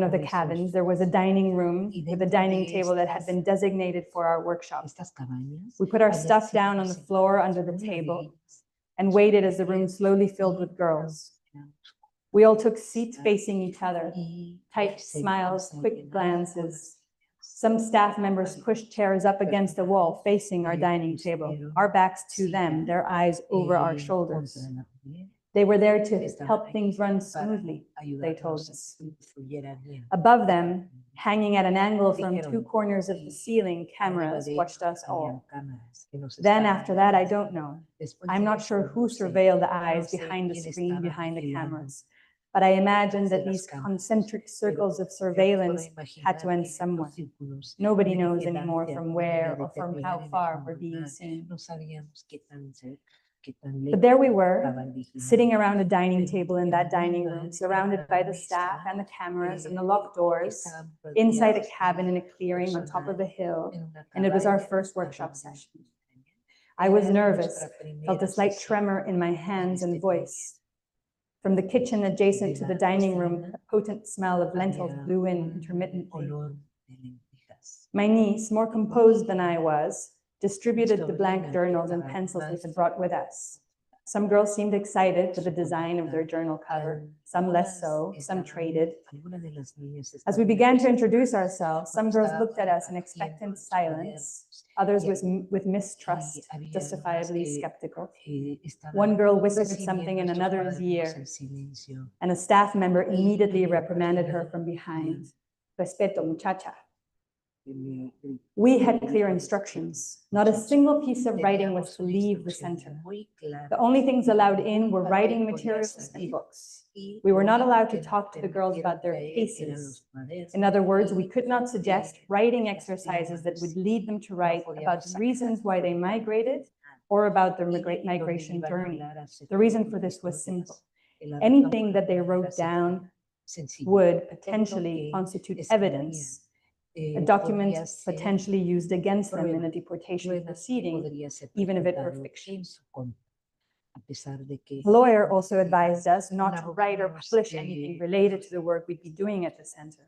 of the cabins, there was a dining room with a dining table that had been designated for our workshop. We put our stuff down on the floor under the table and waited as the room slowly filled with girls. We all took seats facing each other, tight smiles, quick glances. Some staff members pushed chairs up against the wall facing our dining table, our backs to them, their eyes over our shoulders. They were there to help things run smoothly, they told us. Above them, hanging at an angle from two corners of the ceiling, cameras watched us all. Then after that, I don't know. I'm not sure who surveilled the eyes behind the screen, behind the cameras. But I imagine that these concentric circles of surveillance had to end somewhere. Nobody knows anymore from where or from how far we're being seen. But there we were, sitting around a dining table in that dining room, surrounded by the staff and the cameras and the locked doors, inside a cabin in a clearing on top of a hill, and it was our first workshop session. I was nervous, felt a slight tremor in my hands and voice. From the kitchen adjacent to the dining room, a potent smell of lentils blew in intermittently. My niece, more composed than I was, distributed the blank journals and pencils we had brought with us. Some girls seemed excited with the design of their journal cover, some less so, some traded. As we began to introduce ourselves, some girls looked at us in expectant silence, others with mistrust, justifiably skeptical. One girl whispered something in another's ear, and a staff member immediately reprimanded her from behind. Respeto, muchacha. We had clear instructions. Not a single piece of writing was to leave the center. The only things allowed in were writing materials and books. We were not allowed to talk to the girls about their cases. In other words, we could not suggest writing exercises that would lead them to write about the reasons why they migrated or about their migration journey. The reason for this was simple. Anything that they wrote down would potentially constitute evidence, a document potentially used against them in a deportation proceeding, even if it were fiction. The lawyer also advised us not to write or publish anything related to the work we'd be doing at the center.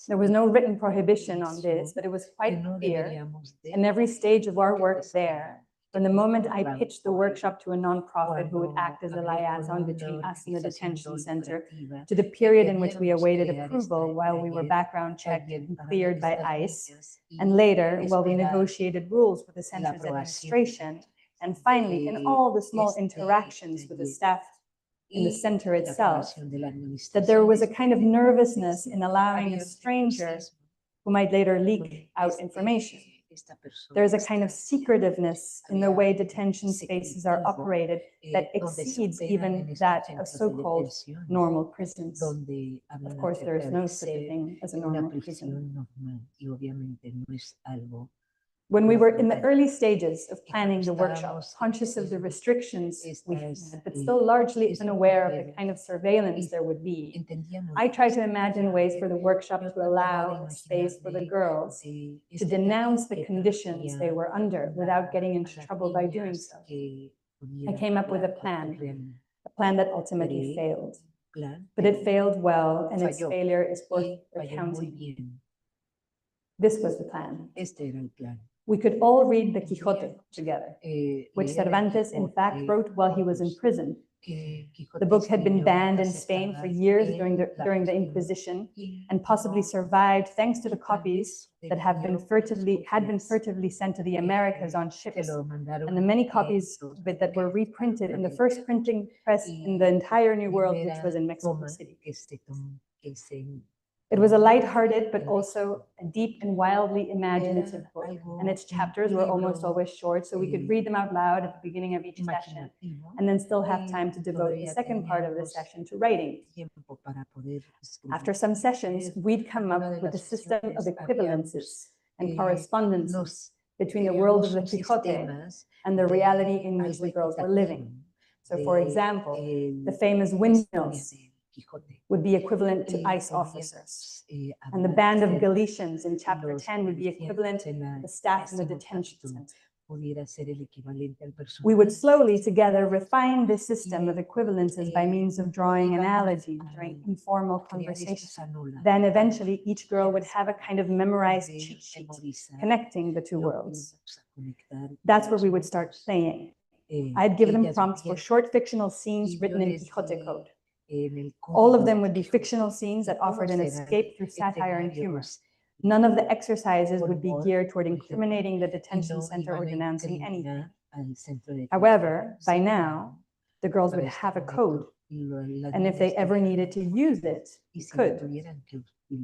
There was no written prohibition on this, but it was quite clear in every stage of our work there. From the moment I pitched the workshop to a nonprofit who would act as a liaison between us and the detention center, to the period in which we awaited approval while we were background checked and cleared by ICE, and later while we negotiated rules with the center's administration, and finally in all the small interactions with the staff in the center itself, that there was a kind of nervousness in allowing a stranger who might later leak out information. There's a kind of secretiveness in the way detention spaces are operated that exceeds even that of so-called normal prisons. Of course, there is no such a thing as a normal prison. When we were in the early stages of planning the workshop, conscious of the restrictions we had, but still largely unaware of the kind of surveillance there would be, I tried to imagine ways for the workshop to allow a space for the girls to denounce the conditions they were under without getting into trouble by doing so. I came up with a plan that ultimately failed. But it failed well, and its failure is worth recounting. This was the plan. We could all read the Quixote together, which Cervantes in fact wrote while he was in prison. The book had been banned in Spain for years during the Inquisition, and possibly survived thanks to the copies that had been furtively sent to the Americas on ships, and the many copies of it that were reprinted in the first printing press in the entire New World, which was in Mexico City. It was a light-hearted, but also a deep and wildly imaginative book, and its chapters were almost always short, so we could read them out loud at the beginning of each session, and then still have time to devote the second part of the session to writing. After some sessions, we'd come up with a system of equivalences and correspondences between the world of the Quixote and the reality in which the girls were living. So, for example, the famous windmills would be equivalent to ICE officers. And the band of Galicians in chapter 10 would be equivalent to the staff in the detention center. We would slowly together refine the system of equivalences by means of drawing analogies during informal conversation. Then eventually each girl would have a kind of memorized cheat sheet connecting the two worlds. That's where we would start playing. I'd give them prompts for short fictional scenes written in Quixote code. All of them would be fictional scenes that offered an escape through satire and humor. None of the exercises would be geared toward incriminating the detention center or denouncing anything. However, by now, the girls would have a code, and if they ever needed to use it, could,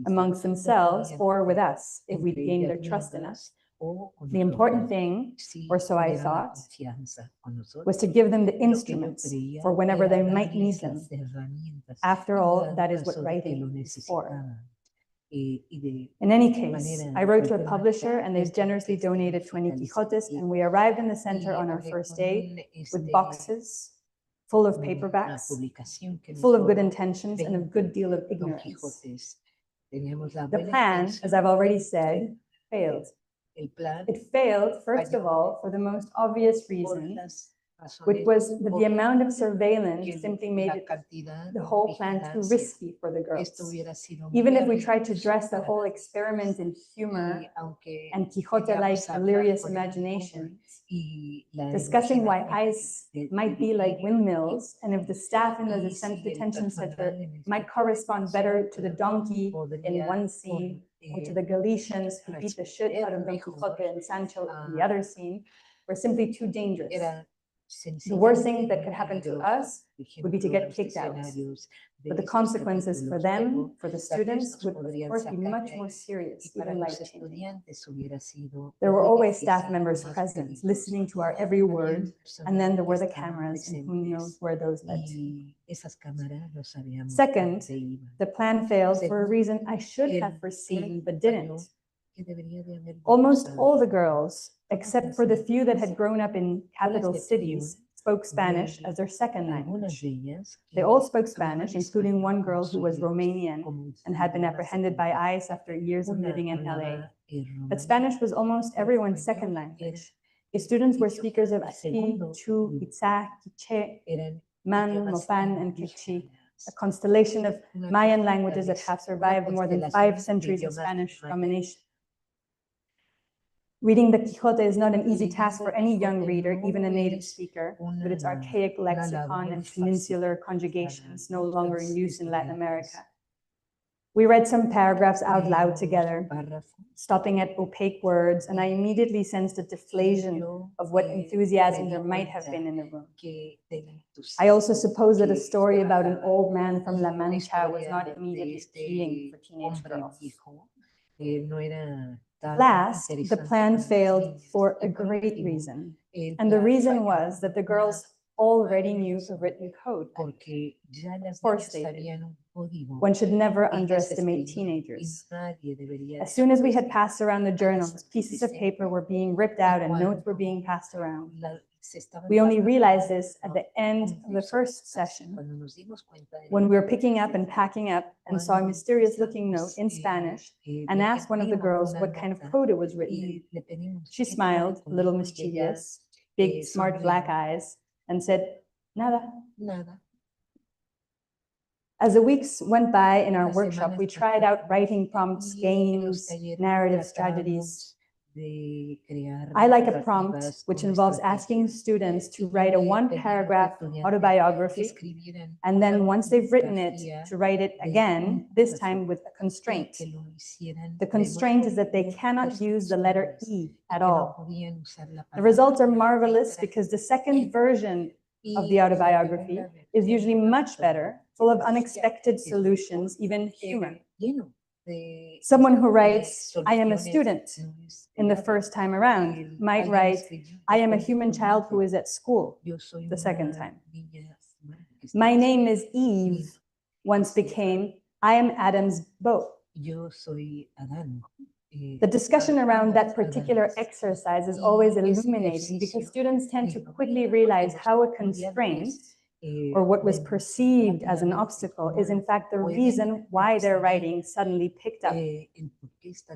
amongst themselves or with us, if we'd gained their trust in us. The important thing, or so I thought, was to give them the instruments for whenever they might need them. After all, that is what writing is for. In any case, I wrote to a publisher and they generously donated 20 Quijotes, and we arrived in the center on our first day with boxes full of paperbacks, full of good intentions and a good deal of ignorance. The plan, as I've already said, failed. It failed, first of all, for the most obvious reason, which was that the amount of surveillance simply made the whole plan too risky for the girls. Even if we tried to dress the whole experiment in humor and Quixote-like delirious imagination, discussing why ice might be like windmills, and if the staff in the detention center might correspond better to the donkey in one scene, or to the Galicians who beat the shit out of Don Quixote and Sancho in the other scene, were simply too dangerous. The worst thing that could happen to us would be to get kicked out. But the consequences for them, for the students, would of course be much more serious, even life-changing. There were always staff members present, listening to our every word, and then there were the cameras, and who knows where those led to. Second, the plan failed for a reason I should have foreseen, but didn't. Almost all the girls, except for the few that had grown up in capital cities, spoke Spanish as their second language. They all spoke Spanish, including one girl who was Romanian and had been apprehended by ICE after years of living in LA. But Spanish was almost everyone's second language. The students were speakers of Así, Chu, Itzá, Quiché, Man, Mopan, and Quechí, a constellation of Mayan languages that have survived more than 5 centuries of Spanish domination. Reading the Quixote is not an easy task for any young reader, even a native speaker, with its archaic lexicon and peninsular conjugations no longer in use in Latin America. We read some paragraphs out loud together, stopping at opaque words, and I immediately sensed a deflation of what enthusiasm there might have been in the room. I also suppose that a story about an old man from La Mancha was not immediately appealing for teenage girls. Last, the plan failed for a great reason. And the reason was that the girls already knew the written code. Of course they did. One should never underestimate teenagers. As soon as we had passed around the journals, pieces of paper were being ripped out and notes were being passed around. We only realized this at the end of the first session, when we were picking up and packing up and saw a mysterious-looking note in Spanish and asked one of the girls what kind of code it was written in. She smiled, a little mischievous, big, smart black eyes, and said, "Nada." As the weeks went by in our workshop, we tried out writing prompts, games, narratives, tragedies. I like a prompt which involves asking students to write a 1-paragraph autobiography, and then once they've written it, to write it again, this time with a constraint. The constraint is that they cannot use the letter E at all. The results are marvelous because the second version of the autobiography is usually much better, full of unexpected solutions, even humor. Someone who writes, "I am a student," in the first time around might write, "I am a human child who is at school," the second time. "My name is Eve," once became, "I am Adam's boat." The discussion around that particular exercise is always illuminating because students tend to quickly realize how a constraint, or what was perceived as an obstacle, is in fact the reason why their writing suddenly picked up.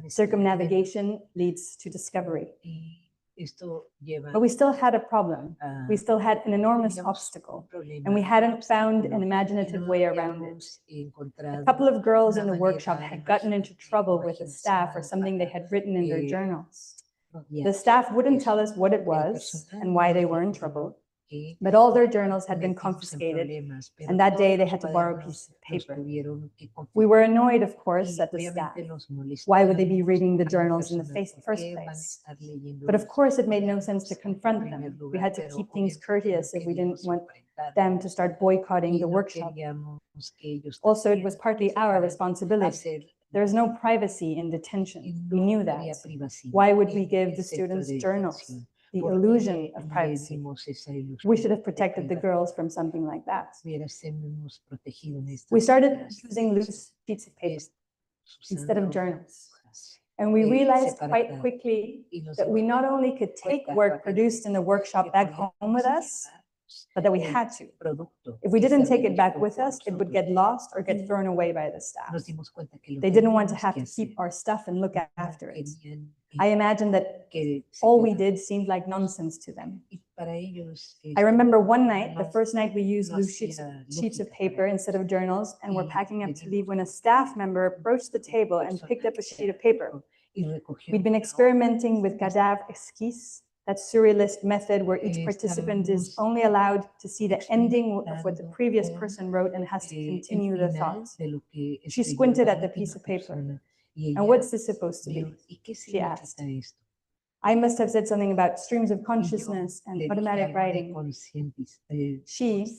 Circumnavigation leads to discovery. But we still had a problem. We still had an enormous obstacle, and we hadn't found an imaginative way around it. A couple of girls in the workshop had gotten into trouble with the staff for something they had written in their journals. The staff wouldn't tell us what it was and why they were in trouble, but all their journals had been confiscated, and that day they had to borrow a piece of paper. We were annoyed, of course, at the staff. Why would they be reading the journals in the first place? But of course, it made no sense to confront them. We had to keep things courteous if we didn't want them to start boycotting the workshop. Also, it was partly our responsibility. There is no privacy in detention. We knew that. Why would we give the students journals? The illusion of privacy. We should have protected the girls from something like that. We started using loose sheets of paper instead of journals. And we realized quite quickly that we not only could take work produced in the workshop back home with us, but that we had to. If we didn't take it back with us, it would get lost or get thrown away by the staff. They didn't want to have to keep our stuff and look after it. I imagine that all we did seemed like nonsense to them. I remember one night, the first night we used loose sheets of paper instead of journals and were packing up to leave when a staff member approached the table and picked up a sheet of paper. We'd been experimenting with cadavre esquisse, that surrealist method where each participant is only allowed to see the ending of what the previous person wrote and has to continue the thought. She squinted at the piece of paper. And what's this supposed to be? She asked. I must have said something about streams of consciousness and automatic writing. She,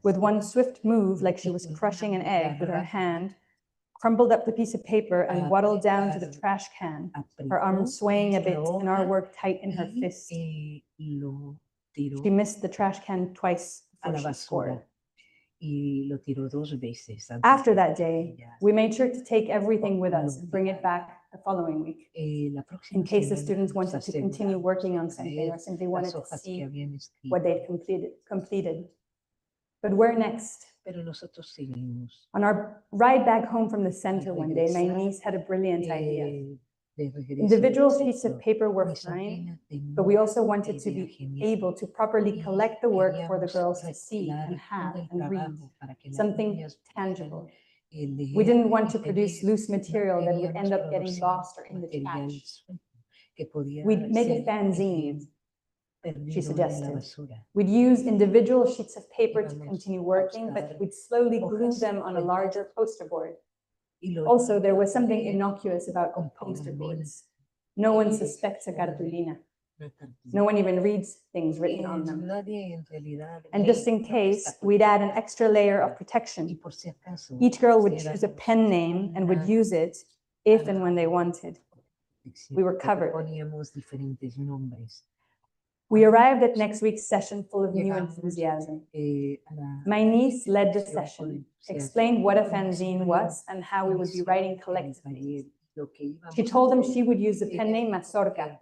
with one swift move, like she was crushing an egg with her hand, crumpled up the piece of paper and waddled down to the trash can, her arm swaying a bit and our work tight in her fist. She missed the trash can twice before she scored. After that day, we made sure to take everything with us and bring it back the following week, in case the students wanted to continue working on something or simply wanted to see what they'd completed. But where next? On our ride back home from the center one day, my niece had a brilliant idea. Individual sheets of paper were fine, but we also wanted to be able to properly collect the work for the girls to see and have and read, something tangible. We didn't want to produce loose material that would end up getting lost or in the trash. We'd make a fanzine, she suggested. We'd use individual sheets of paper to continue working, but we'd slowly glue them on a larger poster board. Also, there was something innocuous about poster boards. No one suspects a cartulina. No one even reads things written on them. And just in case, we'd add an extra layer of protection. Each girl would choose a pen name and would use it if and when they wanted. We were covered. We arrived at next week's session full of new enthusiasm. My niece led the session, explained what a fanzine was and how we would be writing collectively. She told them she would use the pen name Mazorca,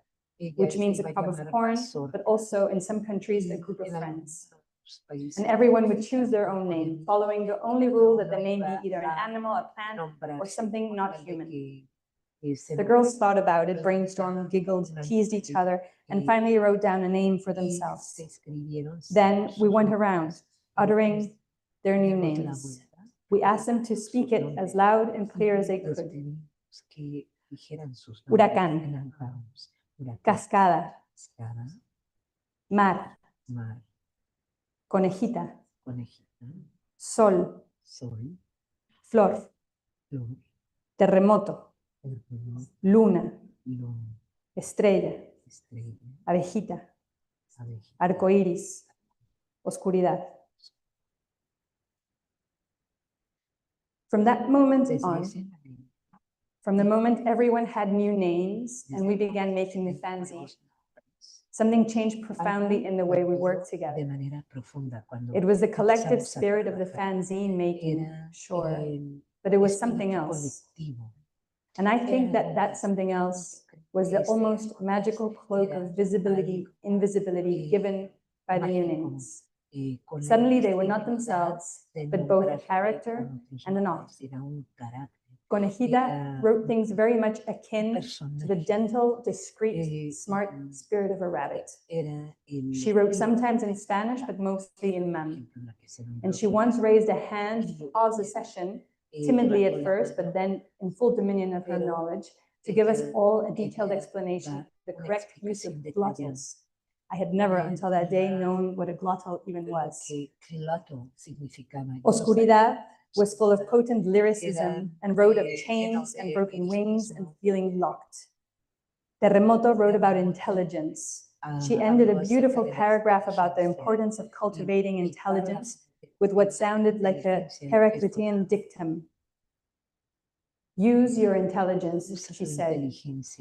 which means a crop of corn, but also in some countries a group of friends. And everyone would choose their own name, following the only rule that the name be either an animal, a plant, or something not human. The girls thought about it, brainstormed, giggled, teased each other, and finally wrote down a name for themselves. Then we went around, uttering their new names. We asked them to speak it as loud and clear as they could. Huracán, cascada, mar, conejita, sol, flor, terremoto, luna, estrella, abejita, arcoíris, oscuridad. From that moment on, from the moment everyone had new names and we began making the fanzine, something changed profoundly in the way we worked together. It was the collective spirit of the fanzine making, sure, but it was something else. And I think that that something else was the almost magical cloak of visibility, invisibility given by the new names. Suddenly they were not themselves, but both a character and an author. Conejita wrote things very much akin to the gentle, discreet, smart spirit of a rabbit. She wrote sometimes in Spanish, but mostly in Mam. And she once raised a hand to pause the session, timidly at first, but then in full dominion of her knowledge, to give us all a detailed explanation of the correct use of glottals. I had never until that day known what a glottal even was. Oscuridad was full of potent lyricism and wrote of chains and broken wings and feeling locked. Terremoto wrote about intelligence. She ended a beautiful paragraph about the importance of cultivating intelligence with what sounded like a Heraclitean dictum. Use your intelligence, she said.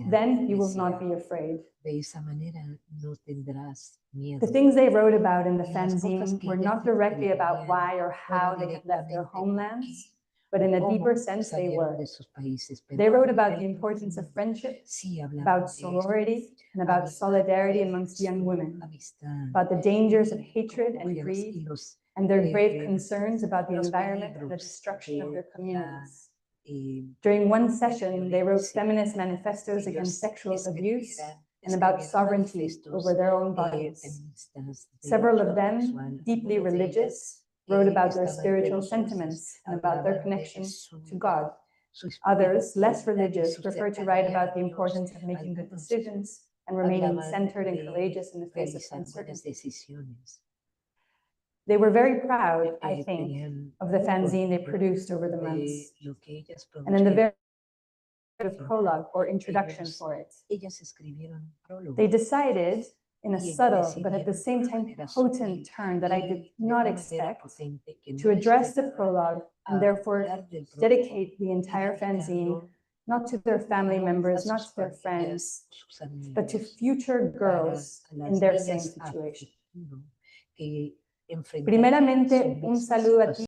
Then you will not be afraid. The things they wrote about in the fanzine were not directly about why or how they had left their homelands, but in a deeper sense they were. They wrote about the importance of friendship, about sorority, and about solidarity amongst young women, about the dangers of hatred and greed, and their grave concerns about the environment and the destruction of their communities. During one session, they wrote feminist manifestos against sexual abuse and about sovereignty over their own bodies. Several of them, deeply religious, wrote about their spiritual sentiments and about their connection to God. Others, less religious, preferred to write about the importance of making good decisions and remaining centered and courageous in the face of uncertainty. They were very proud, I think, of the fanzine they produced over the months. And in the very prologue or introduction for it, they decided, in a subtle but at the same time potent turn that I did not expect, to address the prologue and therefore dedicate the entire fanzine not to their family members, not to their friends, but to future girls in their same situation. Primeramente, un saludo a ti.